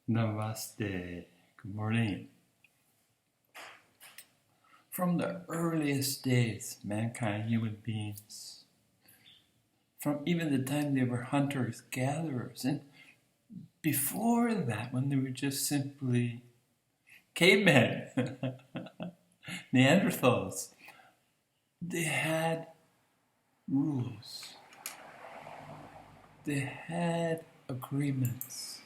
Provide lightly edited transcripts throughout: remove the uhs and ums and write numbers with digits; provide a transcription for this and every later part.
Namaste. Good morning. From the earliest days, mankind, human beings, from even the time they were hunters, gatherers, and before that, when they were just simply cavemen, Neanderthals, they had rules. They had agreements.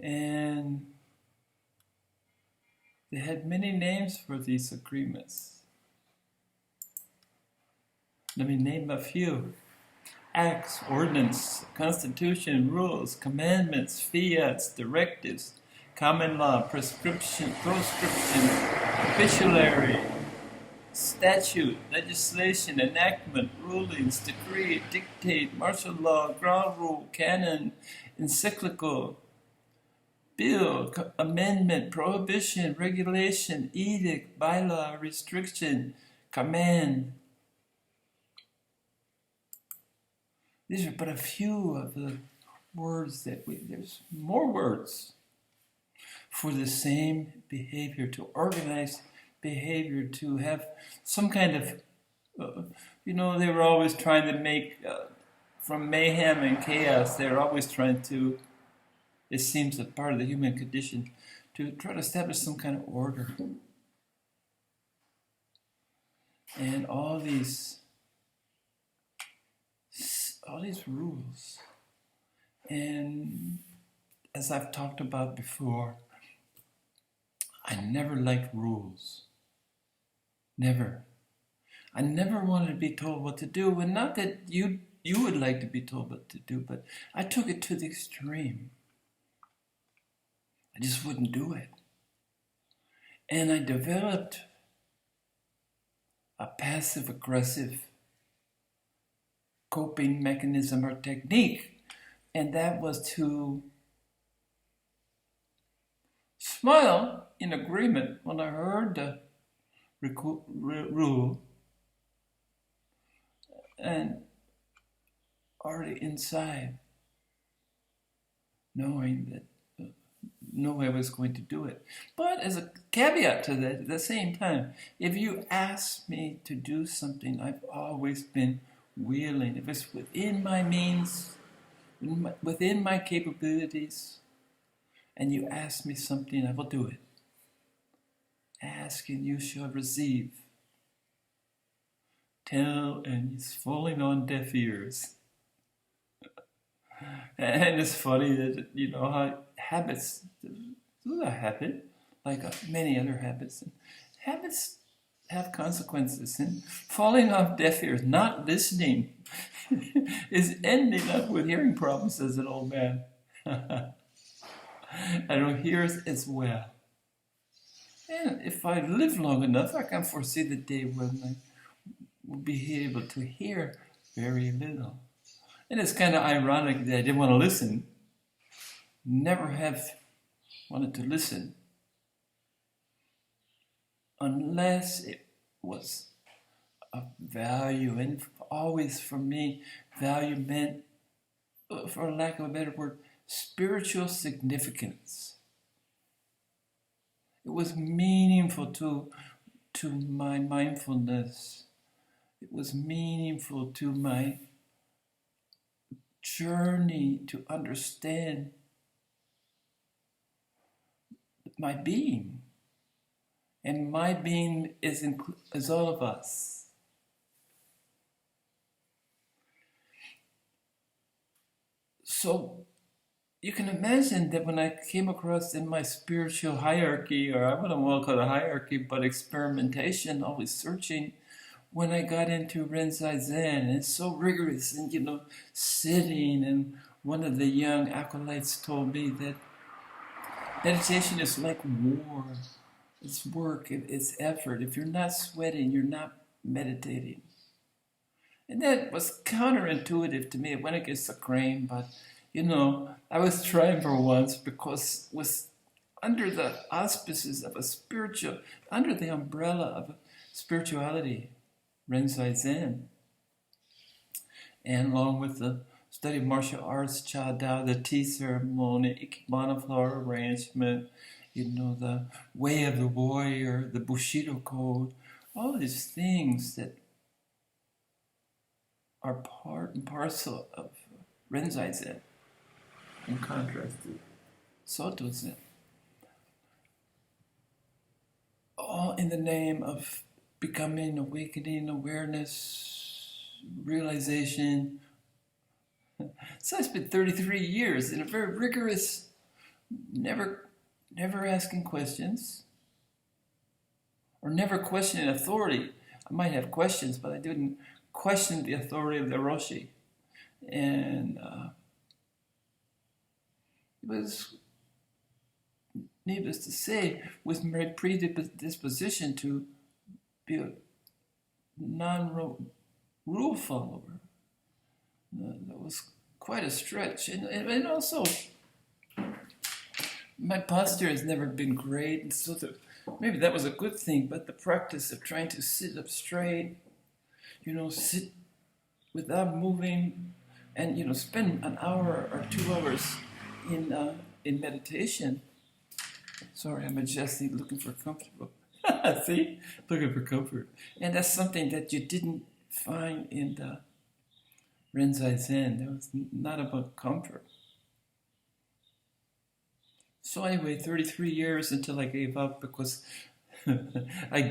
And they had many names for these agreements. Let me name a few. Acts, ordinance, constitution, rules, commandments, fiats, directives, common law, proscription, officialary, statute, legislation, enactment, rulings, decree, dictate, martial law, ground rule, canon, encyclical, bill, amendment, prohibition, regulation, edict, bylaw, restriction, command. These are but a few of the words that there's more words for the same behavior, to organize behavior, to have some kind of, they were always trying to make, from mayhem and chaos, they're always trying to, it seems a part of the human condition, to try to establish some kind of order. And all these rules. And as I've talked about before, I never liked rules. Never. I never wanted to be told what to do, and not that you would like to be told what to do, but I took it to the extreme. I just wouldn't do it. And I developed a passive-aggressive coping mechanism or technique, and that was to smile in agreement when I heard the rule, and already inside knowing that no way I was going to do it. But as a caveat to that, at the same time, if you ask me to do something, I've always been willing. If it's within my means, within my capabilities, and you ask me something, I will do it. Ask and you shall receive. Tell and it's falling on deaf ears. And it's funny that, how habits, this is a habit, like many other habits. And habits have consequences. And falling off deaf ears, not listening, is ending up with hearing problems as an old man. I don't hear as well. And if I live long enough, I can foresee the day when I will be able to hear very little. And it's kind of ironic that I didn't want to listen, never have wanted to listen, unless it was of value. And always for me, value meant, for lack of a better word, spiritual significance. It was meaningful to my mindfulness. It was meaningful to my journey to understand my being. And my being is all of us. So you can imagine that when I came across in my spiritual hierarchy, or I wouldn't want to call it a hierarchy, but experimentation, always searching, when I got into Rinzai Zen, and it's so rigorous, and sitting, and one of the young acolytes told me that meditation is like war. It's work, it's effort. If you're not sweating, you're not meditating. And that was counterintuitive to me. It went against the grain, but I was trying for once, because it was under the auspices of under the umbrella of spirituality, Rinzai Zen. and along with the study of martial arts, Cha Dao, the tea ceremony, Ikebana flower arrangement, the way of the warrior, the Bushido code, all these things that are part and parcel of Rinzai Zen, in contrast to Soto Zen. All in the name of becoming, awakening, awareness, realization. So I spent 33 years in a very rigorous, never asking questions, or never questioning authority. I might have questions, but I didn't question the authority of the Roshi. And it was, needless to say, with my predisposition to be a non-rule follower. That was quite a stretch. And also, my posture has never been great, and so maybe that was a good thing, but the practice of trying to sit up straight, sit without moving, and, spend an hour or 2 hours in meditation. Sorry, I'm adjusting, looking for comfortable. See? Looking for comfort. And that's something that you didn't find in the Rinzai Zen. It was not about comfort. So anyway, 33 years until I gave up because I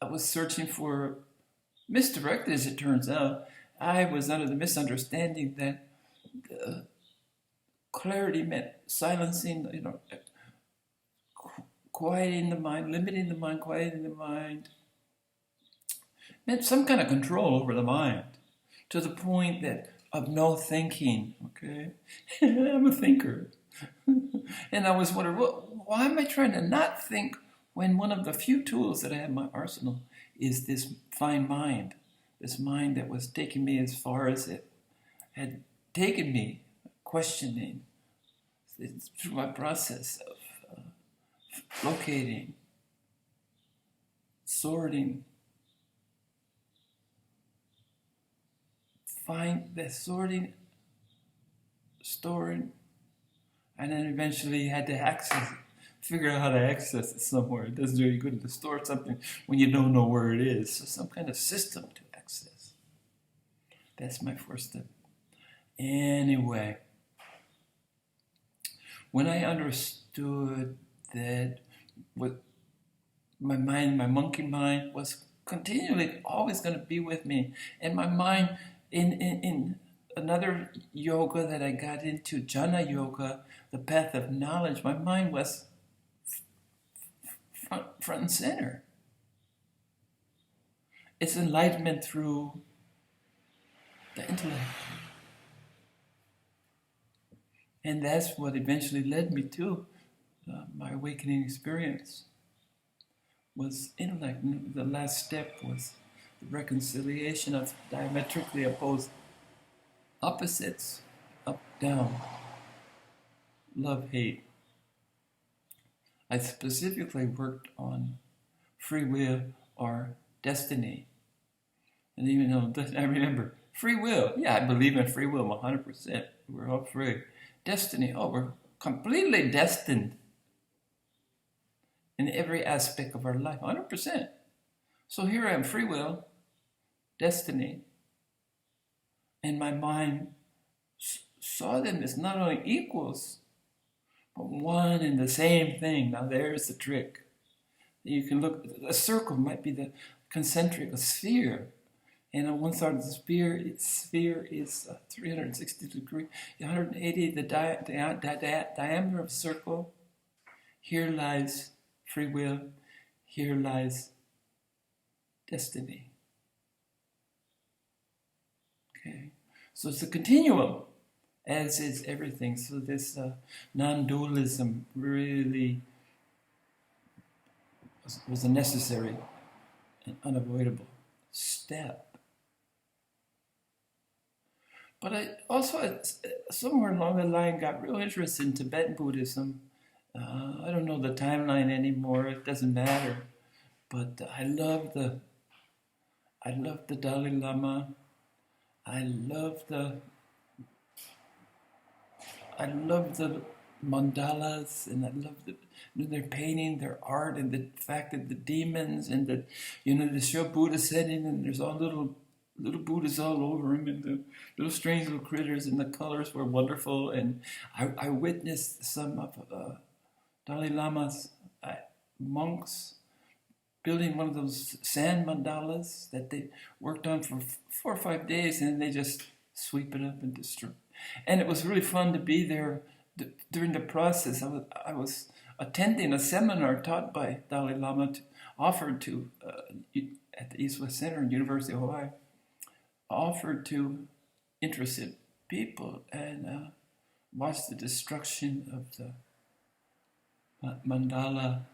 was searching for, misdirected as it turns out. I was under the misunderstanding that clarity meant silencing, quieting the mind, limiting the mind, quieting the mind. Meant some kind of control over the mind to the point that of no thinking, okay? I'm a thinker. And I was wondering, why am I trying to not think when one of the few tools that I have in my arsenal is this fine mind, this mind that was taking me as far as it had taken me, questioning through my process of locating, sorting, find the sorting, storing, and then eventually had to figure out how to access it somewhere. It doesn't do any good to store something when you don't know where it is. So some kind of system to access. That's my first step. Anyway, when I understood that what my mind, my monkey mind, was continually always going to be with me, and my mind in another yoga that I got into, jhana yoga, the path of knowledge, my mind was front and center. It's enlightenment through the intellect. And that's what eventually led me to my awakening experience, was intellect. The last step was the reconciliation of diametrically opposed opposites, up, down, love, hate. I specifically worked on free will or destiny. And even though I remember, free will, yeah, I believe in free will 100%. We're all free. Destiny, we're completely destined in every aspect of our life, 100%. So here I am, free will, destiny, and my mind saw them as not only equals, but one and the same thing. Now there's the trick. You can look, a circle might be the concentric, a sphere. And on one side of the sphere is 360 degrees, 180, the diameter of a circle. Here lies free will, here lies destiny. Okay, so it's a continuum, as is everything. So this non-dualism really was a necessary and unavoidable step. But I also, somewhere along the line, got real interested in Tibetan Buddhism. I don't know the timeline anymore. It doesn't matter. But I love I love the Dalai Lama. I love the mandalas, and I love their painting, their art, and the fact that the demons and the, they show Buddha sitting, and there's all little Buddhas all over him, and the little strange little critters, and the colors were wonderful. And I witnessed some of Dalai Lama's monks building one of those sand mandalas that they worked on for 4 or 5 days, and then they just sweep it up and destroy. And it was really fun to be there during the process. I was attending a seminar taught by Dalai Lama, offered to at the East West Center in University of Hawaii, offered to interested people, and watch the destruction of the mandala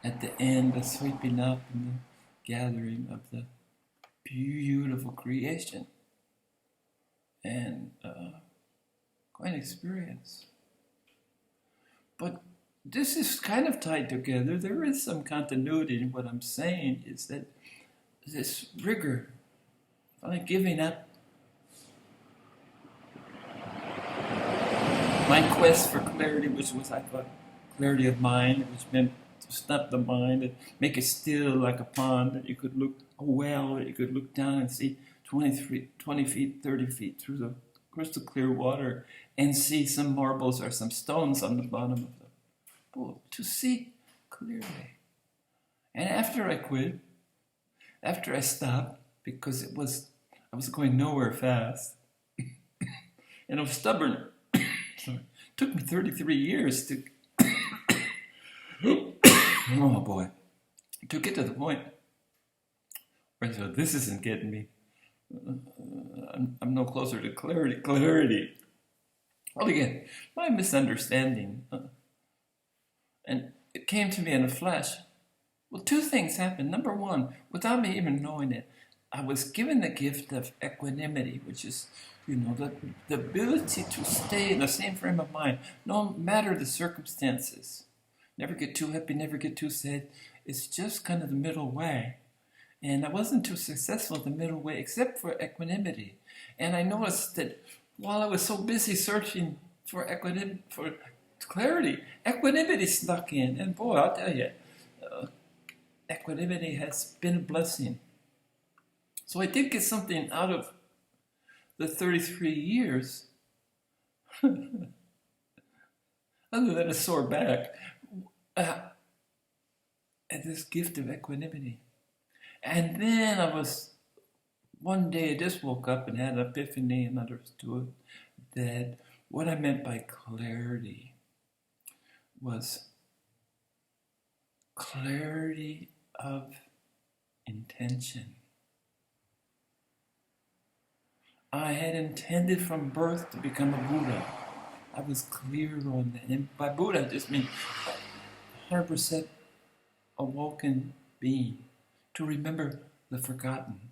at the end, the sweeping up and the gathering of the beautiful creation. And quite an experience. But this is kind of tied together. There is some continuity in what I'm saying, is that this rigor, finally giving up my quest for clarity, which was, I thought, clarity of mind, which meant to stop the mind and make it still like a pond, that you could look, a well, that you could look down and see 20 feet, 30 feet through the crystal clear water and see some marbles or some stones on the bottom of the pool, to see clearly. And after I quit, after I stopped, because I was going nowhere fast, and I was stubborn. So it took me 33 years to, oh boy, to get to the point where I said, this isn't getting me. I'm no closer to clarity. Well, again, my misunderstanding, and it came to me in a flash. Well, 2 things happened. Number one, without me even knowing it, I was given the gift of equanimity, which is, the ability to stay in the same frame of mind, no matter the circumstances. Never get too happy, never get too sad. It's just kind of the middle way. And I wasn't too successful in the middle way, except for equanimity. And I noticed that while I was so busy searching for clarity, equanimity snuck in. And boy, I'll tell you, equanimity has been a blessing. So I did get something out of the 33 years, other than a sore back, and this gift of equanimity. And then one day I just woke up and had an epiphany and understood that what I meant by clarity was clarity of intention. I had intended from birth to become a Buddha. I was clear on that. And by Buddha, I just mean 100% awoken being, to remember the forgotten.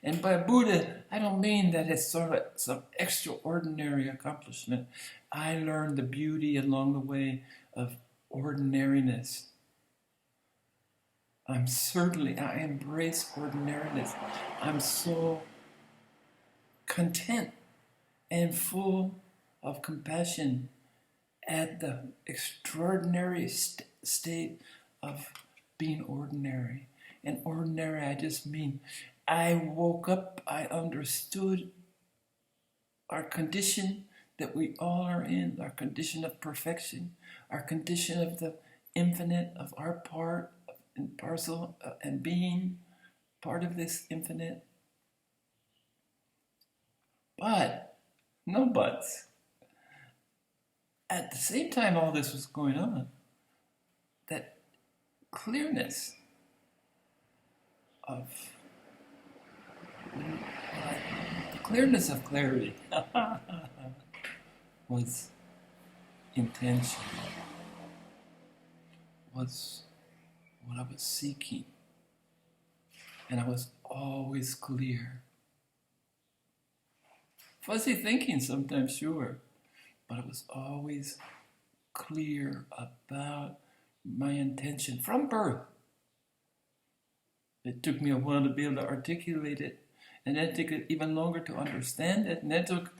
And by Buddha, I don't mean that it's sort of some extraordinary accomplishment. I learned the beauty along the way of ordinariness. I embrace ordinariness. I'm so content and full of compassion at the extraordinary state of being ordinary. And ordinary, I just mean, I woke up, I understood our condition that we all are in, our condition of perfection, our condition of the infinite, of our part and parcel and being part of this infinite. But, no buts. At the same time all this was going on, that clearness of the clearness of clarity was intentional, was what I was seeking, and I was always clear. Fuzzy thinking sometimes, sure, but I was always clear about my intention from birth. It took me a while to be able to articulate it, and then it took even longer to understand it, and then it took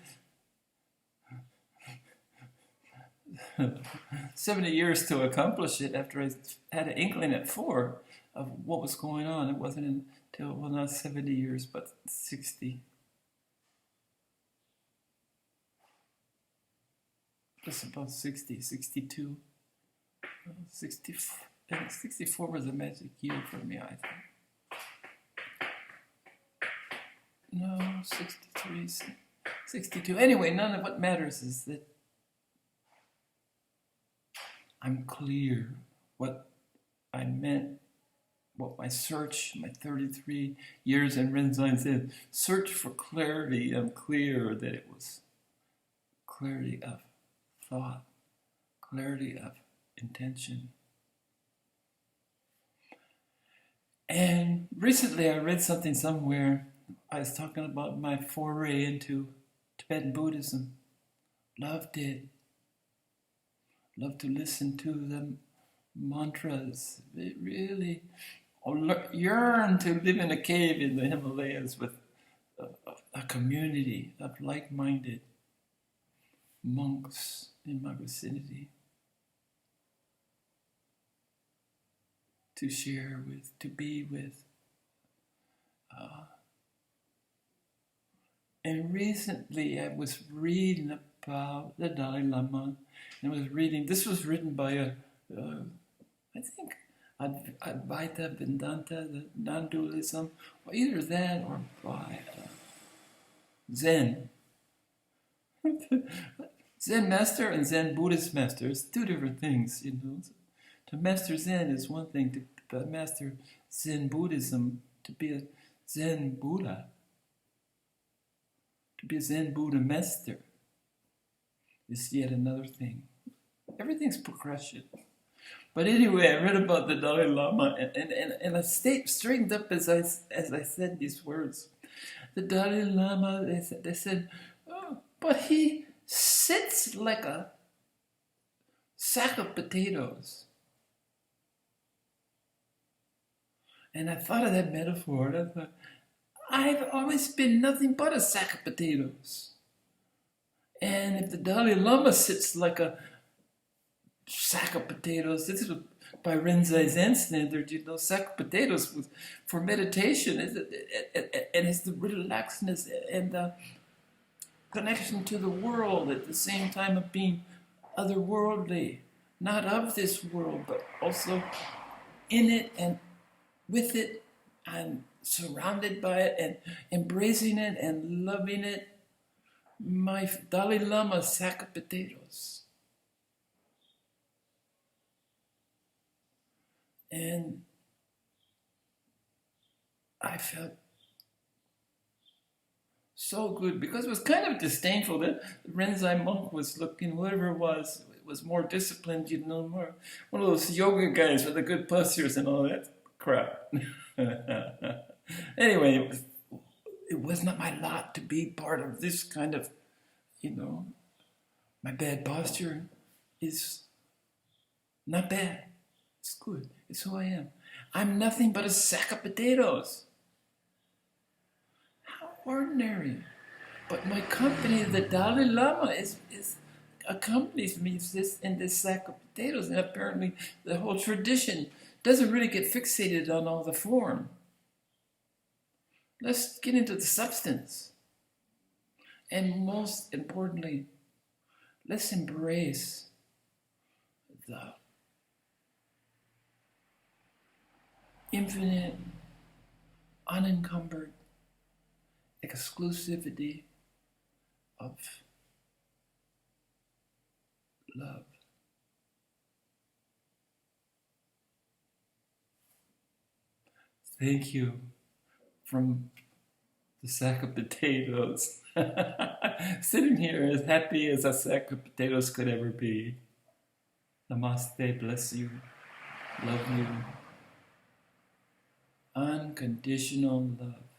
70 years to accomplish it after I had an inkling at 4 of what was going on. It wasn't until, well, not 70 years, but 60. Just about 60, 62. 64 was a magic year for me, I think. No, 63, 62. Anyway, none of what matters is that I'm clear what I meant, what my search, my 33 years in Rinzai said, search for clarity. I'm clear that it was clarity of thought, clarity of intention. And recently I read something somewhere. I was talking about my foray into Tibetan Buddhism. Loved it. Loved to listen to the mantras. It really yearned to live in a cave in the Himalayas with a community of like-minded monks in my vicinity to share with, to be with. And recently I was reading about the Dalai Lama, and I was reading, this was written by I think, Advaita Vedanta, the non-dualism, or either that or by Zen. Zen master and Zen Buddhist master is two different things, you know. To master Zen is one thing, to master Zen Buddhism, to be a Zen Buddha, to be a Zen Buddha master is yet another thing. Everything's progression. But anyway, I read about the Dalai Lama, and I straightened up as I said these words. The Dalai Lama, they said, oh, but he sits like a sack of potatoes. And I thought of that metaphor, and I thought, I've always been nothing but a sack of potatoes. And if the Dalai Lama sits like a sack of potatoes, this is by Rinzai Zen standard, you know, sack of potatoes for meditation, and it's the relaxedness and the connection to the world at the same time of being otherworldly, not of this world, but also in it and with it and surrounded by it and embracing it and loving it. My Dalai Lama sack of potatoes. And I felt so good because it was kind of disdainful that the Rinzai monk was looking, whatever it was more disciplined, you know, more one of those yoga guys with the good postures and all that crap. Anyway, it was not my lot to be part of this kind of, you know, my bad posture is not bad. It's good. It's who I am. I'm nothing but a sack of potatoes. How ordinary. But my company, the Dalai Lama, is accompanies me in this sack of potatoes. And apparently the whole tradition doesn't really get fixated on all the form. Let's get into the substance. And most importantly, let's embrace the infinite, unencumbered exclusivity of love. Thank you from the sack of potatoes. Sitting here as happy as a sack of potatoes could ever be. Namaste, bless you, love you. Unconditional love.